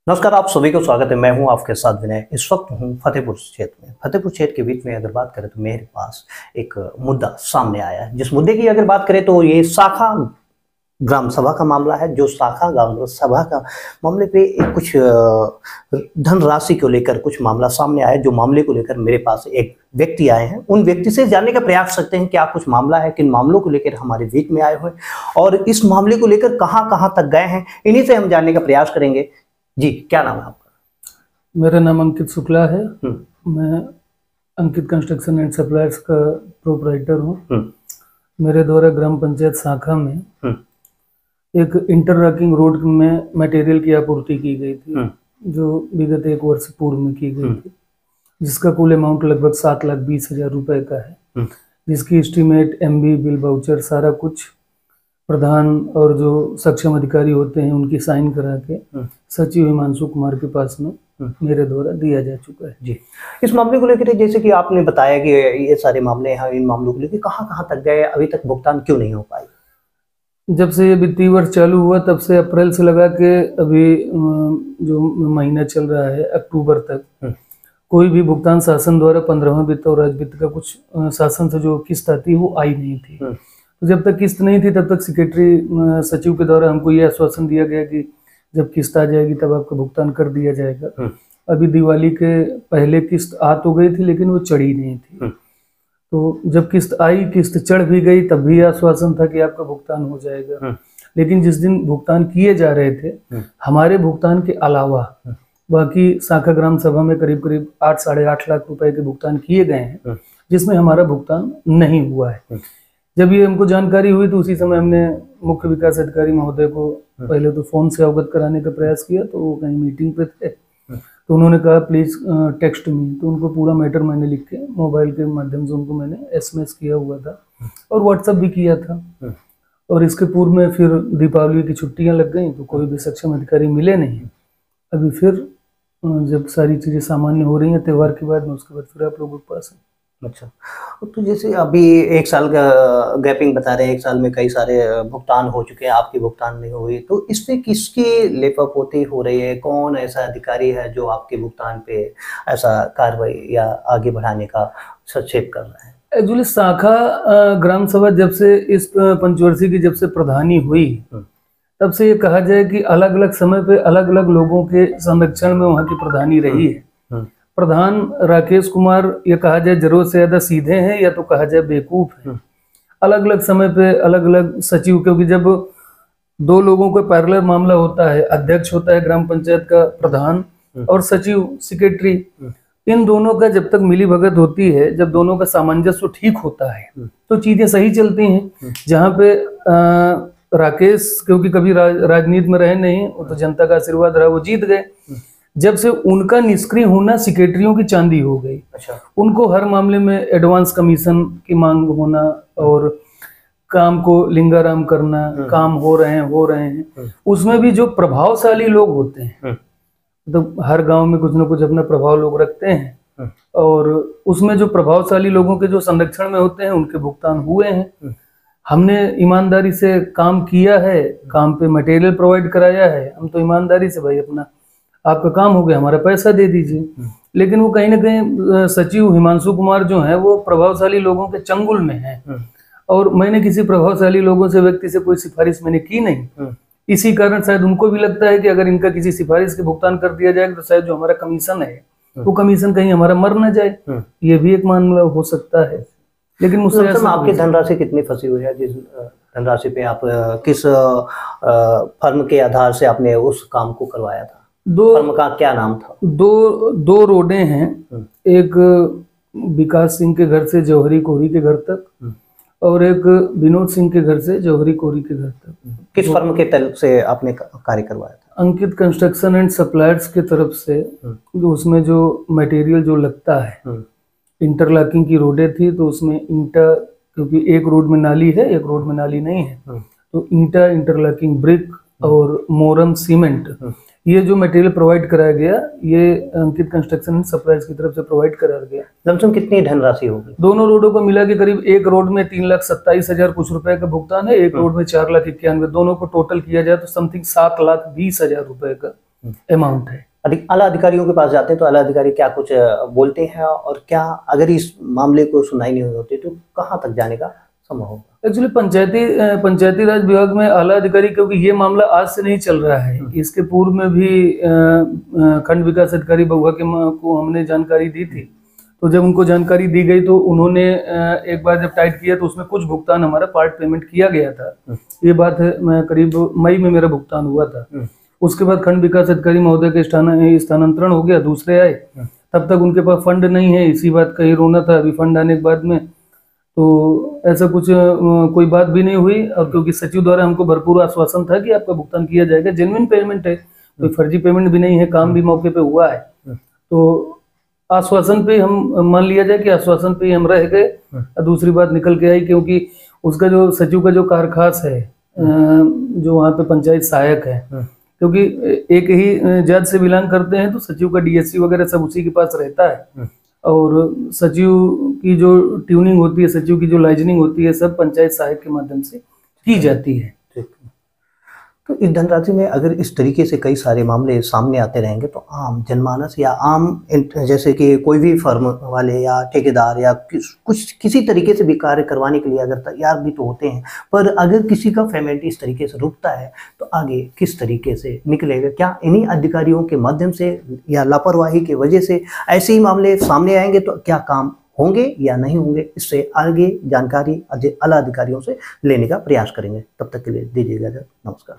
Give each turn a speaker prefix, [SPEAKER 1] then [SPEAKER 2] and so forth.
[SPEAKER 1] नमस्कार, आप सभी को स्वागत है। मैं हूं आपके साथ विनय। इस वक्त हूं फतेहपुर क्षेत्र में। फतेहपुर क्षेत्र के बीच में अगर बात करें तो मेरे पास एक मुद्दा सामने आया है। जिस मुद्दे की अगर बात करें तो ये शाखा ग्राम सभा का मामला है। जो शाखा ग्राम सभा का मामले पे एक कुछ धनराशि को लेकर कुछ मामला सामने आया। जो मामले को लेकर मेरे पास एक व्यक्ति आए हैं, उन व्यक्ति से जानने का प्रयास करते हैं क्या कुछ मामला है, किन मामलों को लेकर हमारे बीच में आए हुए और इस मामले को लेकर कहां कहां तक गए हैं, इन्हीं से हम जानने का प्रयास करेंगे। जी, क्या नाम है आपका?
[SPEAKER 2] मेरा नाम अंकित शुक्ला है। मैं अंकित कंस्ट्रक्शन एंड सप्लायर्स का प्रोपराइटर हूँ। मेरे द्वारा ग्राम पंचायत शाखा में एक इंटरलॉकिंग रोड में मटेरियल की आपूर्ति की गई थी, जो विगत 1 वर्ष पूर्व में की गई थी, जिसका कुल अमाउंट लगभग 7,20,000 रुपए का है, जिसकी एस्टीमेट, MB, बिल, वाउचर सारा कुछ प्रधान और जो सक्षम अधिकारी होते हैं उनकी साइन करा के सचिव हिमांशु कुमार के पास में मेरे द्वारा दिया जा चुका है।
[SPEAKER 1] जी, इस मामले को लेकर जैसे कि आपने बताया कि ये सारे मामले हैं, इन मामलों को लेकर कहां कहां तक गए, अभी तक भुगतान क्यों नहीं हो पाई?
[SPEAKER 2] जब से ये वित्तीय वर्ष चालू हुआ तब से अप्रैल से लगा के अभी जो महीना चल रहा है अक्टूबर तक कोई भी भुगतान शासन द्वारा 15वां वित्त और राज्य वित्त का कुछ शासन से जो किस्त आती है वो आई नहीं थी। तो जब तक किस्त नहीं थी तब तक सेक्रेटरी सचिव के द्वारा हमको ये आश्वासन दिया गया कि जब किस्त आ जाएगी तब आपका भुगतान कर दिया जाएगा। अभी दिवाली के पहले किस्त आ तो गई थी लेकिन वो चढ़ी नहीं थी। तो जब किस्त आई, किस्त चढ़ भी गई, तब भी आश्वासन था कि आपका भुगतान हो जाएगा। लेकिन जिस दिन भुगतान किए जा रहे थे, हमारे भुगतान के अलावा बाकी शाखा ग्राम सभा में करीब करीब 8 साढ़े 8 लाख रुपए के भुगतान किए गए हैं, जिसमें हमारा भुगतान नहीं हुआ है। जब ये हमको जानकारी हुई तो उसी समय हमने मुख्य विकास अधिकारी महोदय को पहले तो फोन से अवगत कराने का प्रयास किया। तो वो कहीं मीटिंग पे थे, तो उन्होंने कहा प्लीज टेक्स्ट मी। तो उनको पूरा मैटर मैंने लिख के मोबाइल के माध्यम से उनको मैंने SMS किया हुआ था और व्हाट्सएप भी किया था। और इसके पूर्व में फिर दीपावली की छुट्टियां लग गई तो कोई भी सक्षम अधिकारी मिले नहीं। अभी फिर जब सारी चीजें सामान्य हो रही हैं त्योहार के बाद में, उसके बाद फिर आप लोगों के पास है।
[SPEAKER 1] अच्छा, तो जैसे अभी 1 साल का गैपिंग बता रहे हैं, 1 साल में कई सारे भुगतान हो चुके हैं, आपकी भुगतान नहीं हुई, तो इस पे किसकी लेपापोती हो रही है? कौन ऐसा अधिकारी है जो आपके भुगतान पे ऐसा कार्रवाई या आगे बढ़ाने का हस्तक्षेप कर रहा है?
[SPEAKER 2] एक्चुअली शाखा ग्राम सभा जब से इस पंचवर्षीय की जब से प्रधानी हुई तब से ये कहा जाए कि अलग अलग समय पे अलग अलग लोगों के संरक्षण में वहाँ की प्रधानी रही है। प्रधान राकेश कुमार ये कहा जाए जरूरत से ज्यादा सीधे हैं या तो कहा जाए बेवकूफ है। अलग अलग समय पे अलग अलग सचिव, क्योंकि जब 2 लोगों का पैरेलल मामला होता है, अध्यक्ष होता है ग्राम पंचायत का प्रधान और सचिव सेक्रेटरी, इन दोनों का जब तक मिली भगत होती है, जब दोनों का सामंजस्य ठीक होता है तो चीजें सही चलती हैं। जहाँ पे राकेश क्योंकि कभी राजनीति में रहे नहीं, वो तो जनता का आशीर्वाद रहा, वो जीत गए। जब से उनका निष्क्रिय होना सेक्रेटरियों की चांदी हो गई। अच्छा। उनको हर मामले में एडवांस कमीशन की मांग होना और काम को लिंगाराम करना, काम हो रहे हैं। उसमें भी जो प्रभावशाली लोग होते हैं, तो हर गांव में कुछ ना कुछ अपना प्रभाव लोग रखते हैं, और उसमें जो प्रभावशाली लोगों के जो संरक्षण में होते हैं उनके भुगतान हुए हैं। हमने ईमानदारी से काम किया है, काम पे मटेरियल प्रोवाइड कराया है। हम तो ईमानदारी से भाई अपना आपका काम हो गया, हमारा पैसा दे दीजिए। लेकिन वो कहीं ना कहीं सचिव हिमांशु कुमार जो है वो प्रभावशाली लोगों के चंगुल में है, और मैंने किसी प्रभावशाली लोगों से व्यक्ति से कोई सिफारिश मैंने की नहीं। इसी कारण शायद उनको भी लगता है कि अगर इनका किसी सिफारिश के भुगतान कर दिया जाएगा तो शायद जो हमारा कमीशन है वो कमीशन कहीं हमारा मर न जाए। ये भी एक मामला हो सकता है। लेकिन मुझसे
[SPEAKER 1] आपकी धनराशि कितनी फंसी हुई है? जिस धनराशि पे आप किस फर्म के आधार से आपने उस काम को करवाया था? फर्म का क्या नाम था?
[SPEAKER 2] दो रोडें हैं, एक विकास सिंह के घर से जौहरी कोहरी के घर तक और एक विनोद सिंह के घर से जौहरी कोहरी के घर तक।
[SPEAKER 1] किस फर्म के तरफ से आपने कार्य करवाया था?
[SPEAKER 2] अंकित कंस्ट्रक्शन एंड सप्लायर्स के तरफ से। उसमें जो मटेरियल जो लगता है, इंटरलॉकिंग की रोडें थी तो उसमें ईंटा, क्योंकि एक रोड में नाली है एक रोड में नाली नहीं है, तो ईंटा, इंटरलॉकिंग ब्रिक और मोरम सीमेंट, ये जो मटेरियल प्रोवाइड कराया गया ये अंकित कंस्ट्रक्शन एंड सप्लायर्स की तरफ से प्रोवाइड कराया गया।
[SPEAKER 1] लमसम कितनी धनराशि होगी?
[SPEAKER 2] दोनों रोडों को मिला के करीब एक रोड में 3,27,000 कुछ रुपए का भुगतान है, एक रोड में 4,91,000। दोनों को टोटल किया जाए तो समथिंग 7,20,000 रुपए का अमाउंट है।
[SPEAKER 1] आला अधिकारियों के पास जाते हैं तो आला अधिकारी क्या कुछ बोलते हैं, और क्या अगर इस मामले को सुनवाई नहीं होती तो कहाँ तक जाने का संभव होगा?
[SPEAKER 2] एक्चुअली पंचायती राज विभाग में आला अधिकारी, क्योंकि ये मामला आज से नहीं चल रहा है, इसके पूर्व में भी खंड विकास अधिकारी बहुआ को हमने जानकारी दी थी। तो जब उनको जानकारी दी गई तो उन्होंने एक बार जब टाइट किया तो उसमें कुछ भुगतान हमारा पार्ट पेमेंट किया गया था। ये बात है, मैं करीब मई में मेरा भुगतान हुआ था। उसके बाद खंड विकास अधिकारी महोदय के स्थानांतरण हो गया, दूसरे आए, तब तक उनके पास फंड नहीं है, इसी बात का ही रोना था। अभी फंड आने के बाद में तो ऐसा कुछ कोई बात भी नहीं हुई, और क्योंकि सचिव द्वारा हमको भरपूर आश्वासन था कि आपका भुगतान किया जाएगा, जेन्युइन पेमेंट है, कोई फर्जी पेमेंट भी नहीं है, काम भी मौके पे हुआ है। तो आश्वासन पे हम मान लिया जाए कि आश्वासन पे हम रह गए। दूसरी बात निकल के आई, क्योंकि उसका जो सचिव का जो कारखास है, जो वहाँ पे पंचायत सहायक है, क्योंकि एक ही जात से बिलोंग करते हैं तो सचिव का डीएससी वगैरह सब उसी के पास रहता है, और सचिव की जो ट्यूनिंग होती है, सचिव की जो लाइजनिंग होती है, सब पंचायत सहायक के माध्यम से की जाती है।
[SPEAKER 1] तो इस धनराशि में अगर इस तरीके से कई सारे मामले सामने आते रहेंगे तो आम जनमानस या आम जैसे कि कोई भी फर्म वाले या ठेकेदार या किसी तरीके से भी कार्य करवाने के लिए अगर तैयार भी तो होते हैं, पर अगर किसी का पेमेंट इस तरीके से रुकता है तो आगे किस तरीके से निकलेगा? क्या इन्हीं अधिकारियों के माध्यम से या लापरवाही की वजह से ऐसे ही मामले सामने आएंगे? तो क्या काम होंगे या नहीं होंगे, इससे आगे जानकारी आला अधिकारियों से लेने का प्रयास करेंगे। तब तक के लिए दीजिएगा, नमस्कार।